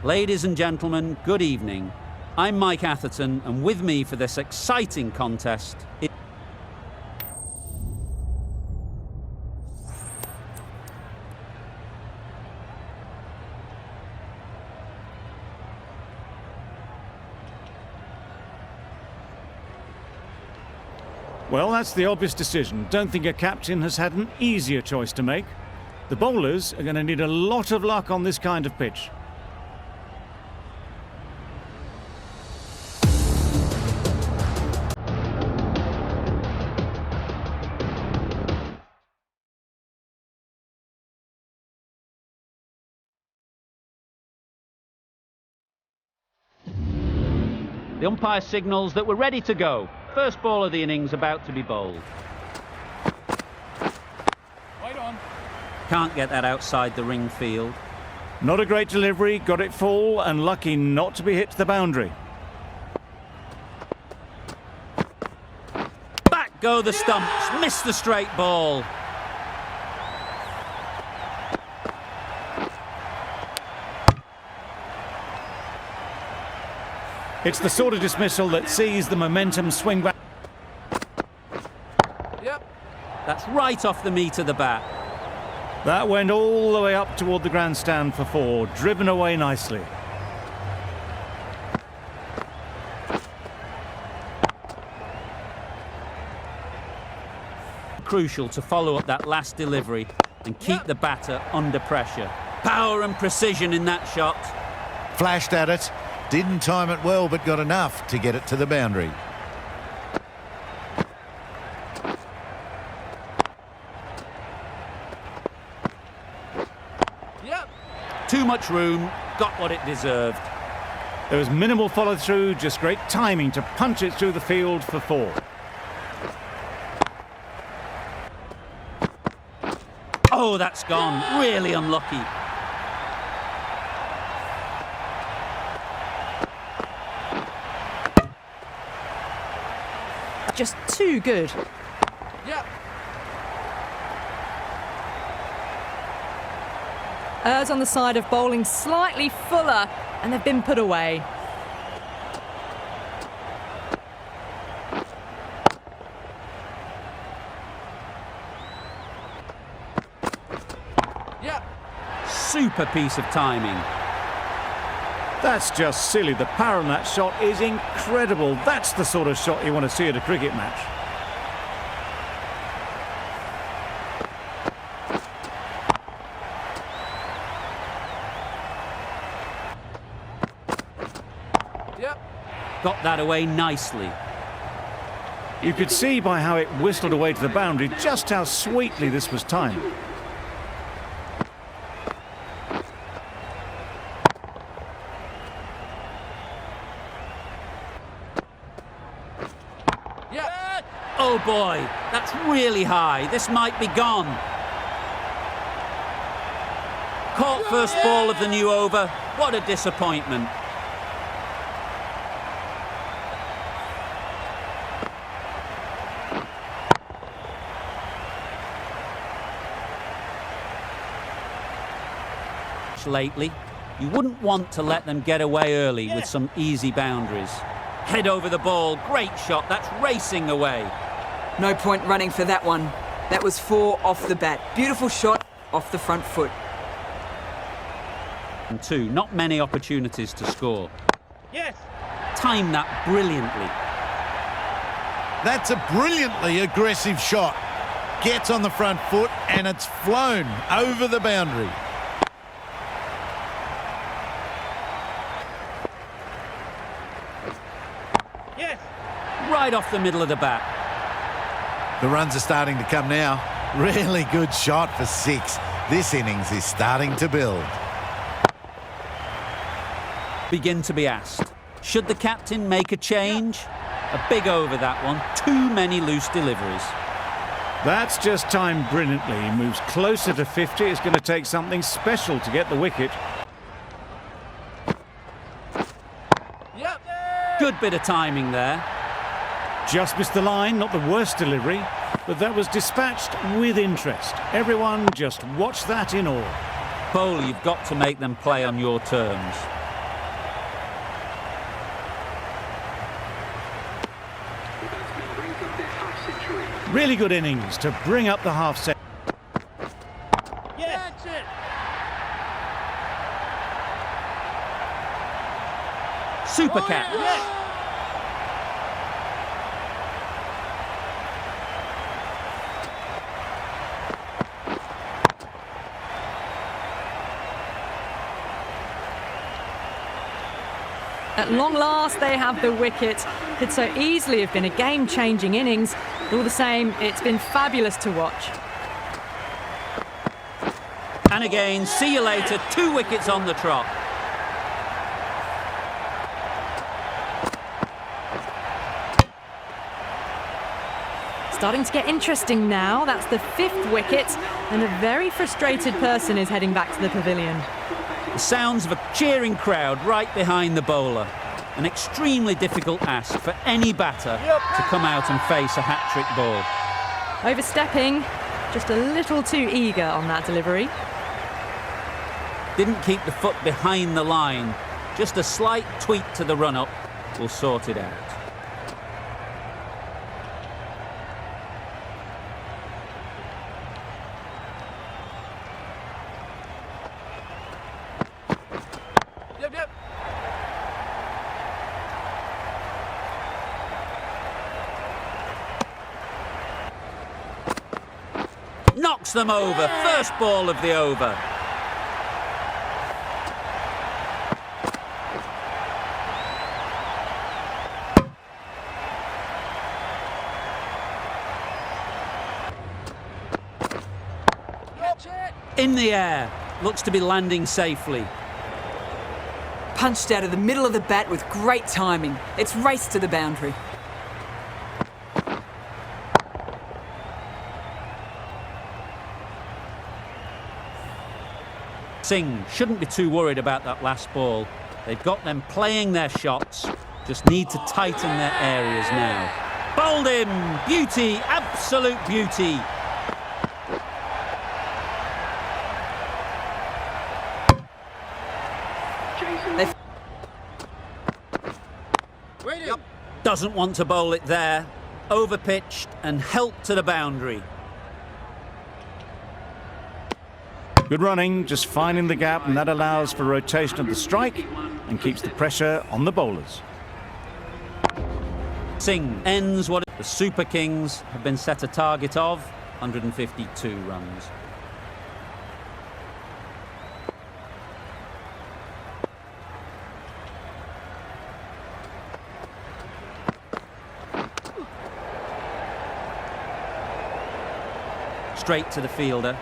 Ladies and gentlemen, good evening. I'm Mike Atherton, and with me for this exciting contest is... Well, that's the obvious decision. Don't think a captain has had an easier choice to make. The bowlers are going to need a lot of luck on this kind of pitch. The umpire signals that we're ready to go. First ball of the innings about to be bowled. Right on. Can't get that outside the ring field. Not a great delivery, got it full and lucky not to be hit to the boundary. Back go the stumps, missed the straight ball. It's the sort of dismissal that sees the momentum swing back. Yep. That's right off the meat of the bat. That went all the way up toward the grandstand for 4, driven away nicely. Crucial to follow up that last delivery and keep the batter under pressure. Power and precision in that shot. Flashed at it, didn't time it well, but got enough to get it to the boundary. Yep. Too much room, got what it deserved. There was minimal follow-through, just great timing to punch it through the field for 4. Oh, that's gone. Really unlucky. Just too good. Yep. Errs on the side of bowling slightly fuller, and they've been put away. Yep. Super piece of timing. That's just silly. The power on that shot is incredible. That's the sort of shot you want to see at a cricket match. Yep. Got that away nicely. You could see by how it whistled away to the boundary just how sweetly this was timed. Yep. Oh boy, that's really high. This might be gone. Caught first ball of the new over. What a disappointment. Lately, you wouldn't want to let them get away early with some easy boundaries. Head over the ball, great shot, that's racing away. No point running for that one. That was 4 off the bat. Beautiful shot off the front foot. And 2, not many opportunities to score. Yes. Time that brilliantly. That's a brilliantly aggressive shot. Gets on the front foot and it's flown over the boundary. Yes. Right off the middle of the bat. The runs are starting to come now. Really good shot for 6. This innings is starting to build. Begin to be asked. Should the captain make a change? A big over that one. Too many loose deliveries. That's just timed brilliantly. He moves closer to 50. It's going to take something special to get the wicket. Yep. Good bit of timing there. Just missed the line, not the worst delivery, but that was dispatched with interest. Everyone just watch that in awe. Bowl, you've got to make them play on your terms. Really good innings to bring up the half set. Yes. That's it. Super Oh, catch. yes. At long last, they have the wicket. Could so easily have been a game-changing innings. But all the same, it's been fabulous to watch. And again, see you later. 2 wickets on the trot. Starting to get interesting now. That's the 5th wicket, and a very frustrated person is heading back to the pavilion. The sounds of a cheering crowd right behind the bowler. An extremely difficult ask for any batter to come out and face a hat-trick ball. Overstepping, just a little too eager on that delivery. Didn't keep the foot behind the line. Just a slight tweak to the run-up will sort it out. Yep. Knocks them over. First ball of the over. Catch it. In the air. Looks to be landing safely. Punched out of the middle of the bat with great timing. It's raced to the boundary. Singh shouldn't be too worried about that last ball. They've got them playing their shots. Just need to tighten their areas now. Bowled him! Beauty! Absolute beauty! Waiting. Doesn't want to bowl it there. Overpitched and helped to the boundary. Good running, just finding the gap, and that allows for rotation of the strike and keeps the pressure on the bowlers. Singh ends what the Super Kings have been set a target of, 152 runs. Straight to the fielder.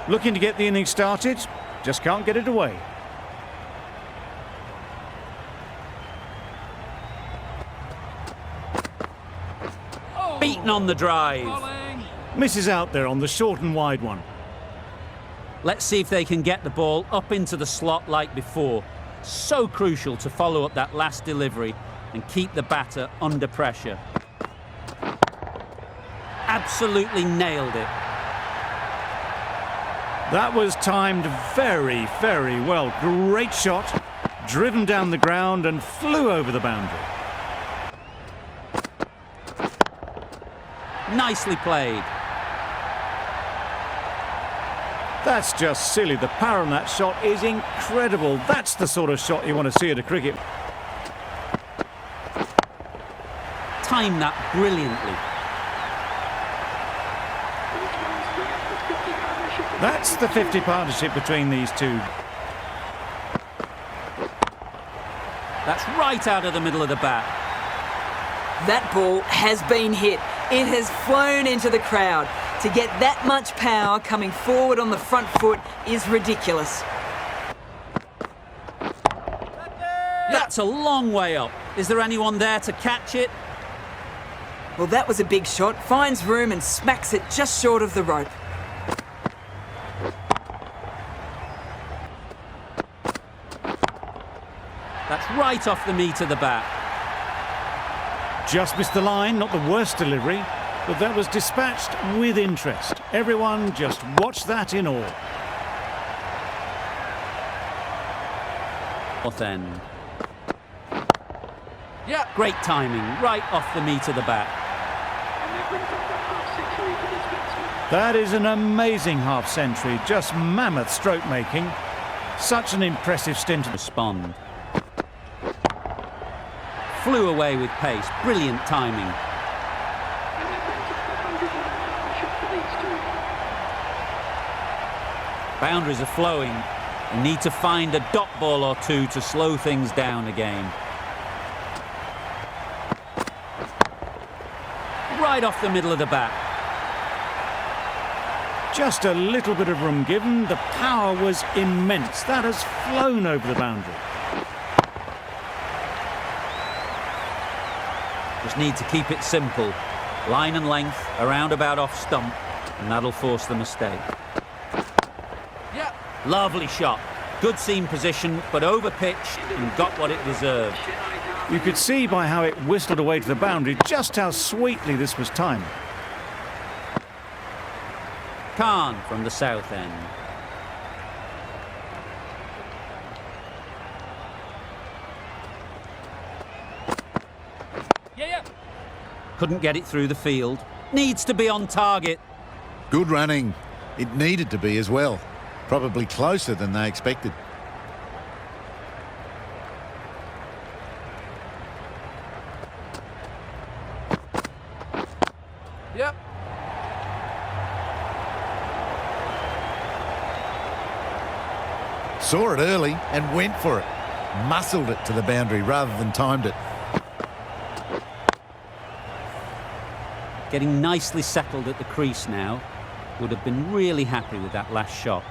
Looking to get the innings started, just can't get it away. Beaten on the drive. Bowling. Misses out there on the short and wide one. Let's see if they can get the ball up into the slot like before. So crucial to follow up that last delivery and keep the batter under pressure. Absolutely nailed it. That was timed very, very well. Great shot, driven down the ground and flew over the boundary. Nicely played. That's just silly. The power on that shot is incredible. That's the sort of shot you want to see at a cricket. Timed that brilliantly. That's the 50 partnership between these two. That's right out of the middle of the bat. That ball has been hit. It has flown into the crowd. To get that much power coming forward on the front foot is ridiculous. That's a long way up. Is there anyone there to catch it? Well, that was a big shot. Finds room and smacks it just short of the rope. That's right off the meat of the bat. Just missed the line, not the worst delivery, but that was dispatched with interest. Everyone just watched that in awe. North end. Yeah. Great timing, right off the meat of the bat. That is an amazing half-century, just mammoth stroke making. Such an impressive stint. Respond. Flew away with pace, brilliant timing. Boundaries are flowing. You need to find a dot ball or two to slow things down again. Right off the middle of the bat. Just a little bit of room given. The power was immense. That has flown over the boundary. Just need to keep it simple. Line and length, around about off stump, and that'll force the mistake. Yep. Lovely shot. Good seam position, but over-pitched and got what it deserved. You could see by how it whistled away to the boundary just how sweetly this was timed. Khan from the south end. Yeah. Couldn't get it through the field. Needs to be on target. Good running. It needed to be as well. Probably closer than they expected. Yep. Saw it early and went for it. Muscled it to the boundary rather than timed it. Getting nicely settled at the crease now. Would have been really happy with that last shot.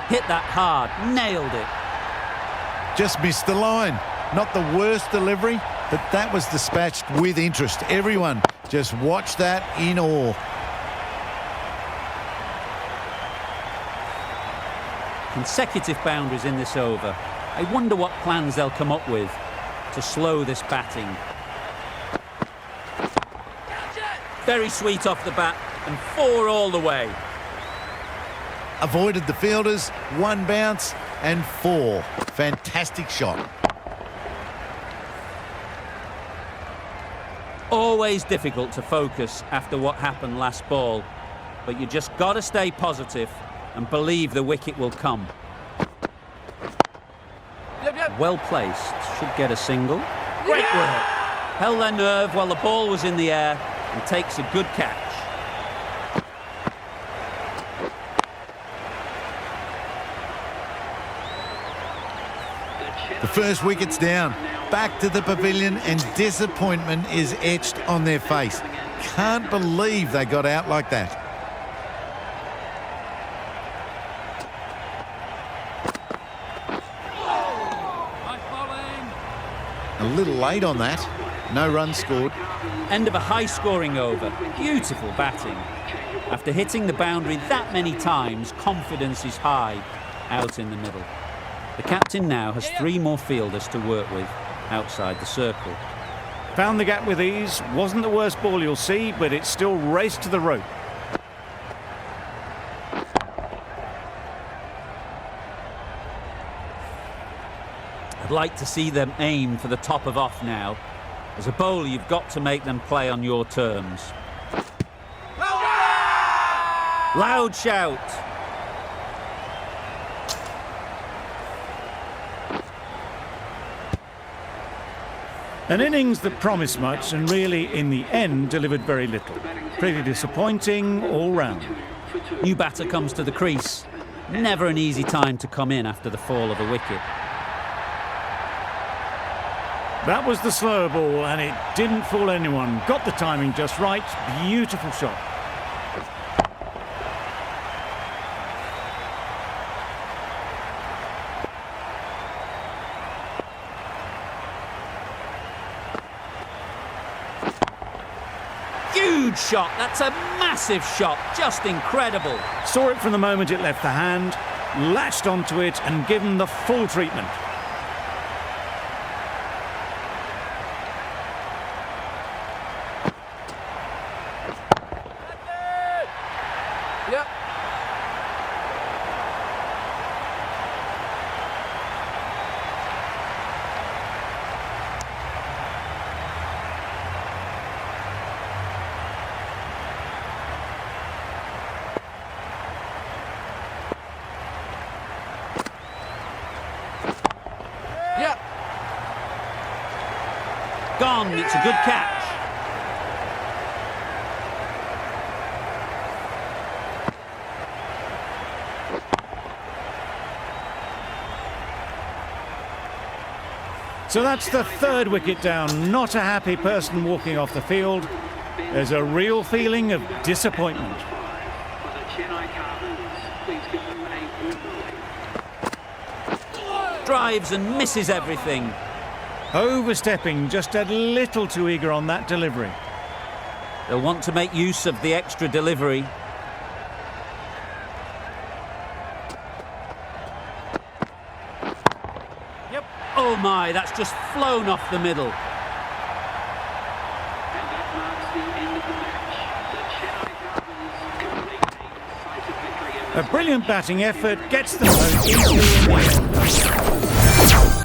Hit that hard, nailed it. Just missed the line. Not the worst delivery, but that was dispatched with interest. Everyone just watched that in awe. Consecutive boundaries in this over. I wonder what plans they'll come up with to slow this batting. Very sweet off the bat and 4 all the way. Avoided the fielders, 1 bounce and 4. Fantastic shot. Always difficult to focus after what happened last ball, but you just got to stay positive and believe the wicket will come. Yep. Well placed, should get a single. Great work. Held their nerve while the ball was in the air and takes a good catch. The first wicket's down. Back to the pavilion and disappointment is etched on their face. Can't believe they got out like that. Nice bowling. A little late on that. No runs scored. End of a high-scoring over. Beautiful batting. After hitting the boundary that many times, confidence is high out in the middle. The captain now has 3 more fielders to work with outside the circle. Found the gap with ease. Wasn't the worst ball you'll see, but it still raced to the rope. I'd like to see them aim for the top of off now. As a bowler, you've got to make them play on your terms. Loud shout. An innings that promised much and really, in the end, delivered very little. Pretty disappointing all round. New batter comes to the crease. Never an easy time to come in after the fall of a wicket. That was the slower ball and it didn't fool anyone. Got the timing just right. Beautiful shot. Huge shot. That's a massive shot. Just incredible. Saw it from the moment it left the hand, latched onto it and given the full treatment. Yep. Gone. It's a good catch. So that's the third wicket down. Not a happy person walking off the field. There's a real feeling of disappointment. Drives and misses everything. Overstepping, just a little too eager on that delivery. They'll want to make use of the extra delivery. Yep. Oh my, that's just flown off the middle. A brilliant batting effort gets them home easily in the end.